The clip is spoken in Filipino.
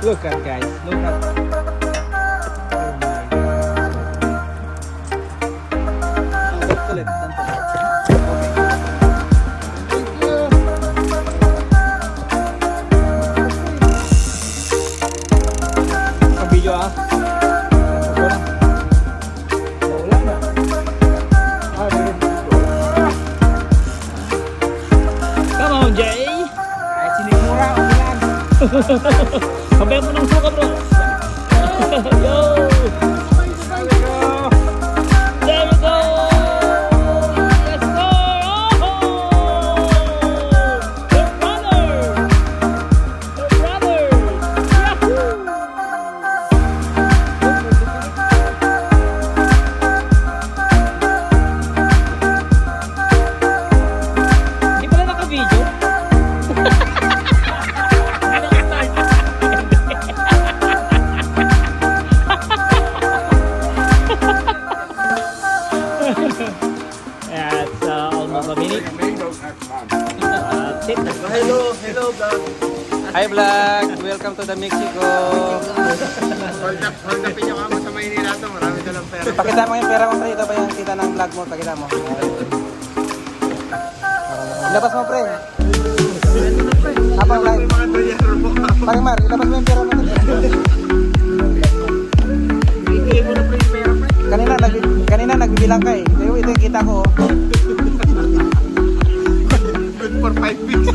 Look at guys, look at. Oh my God. That's ulit. Ang video ah. Wala na. Come on, Jay. Ay, sinigmura, umilan. Kambayan mo ng suka, bro. Yo! There we go! There we go! Let's go! Oh! The brother! The brother! Yahoo! Hindi pala naka-video? Yeah, it's almost a minute. That's it. Hello vlog. Hi vlog! Welcome to the Mexico! Hold up yung kamo sa Maynila to. Marami dalang pera. Pakita mo yung pera mo, pre. Ito pa yung kita ng vlog mo. Pakita mo. Ilabas mo, pre. Apa vlog? Mga dolyaro mo. Pakimar, ilabas mo yung pera mo. Ibigay mo na pre yung pera pre. Kanina nagbibilang ka eh. Ito yung kita ko. Good for 5 weeks.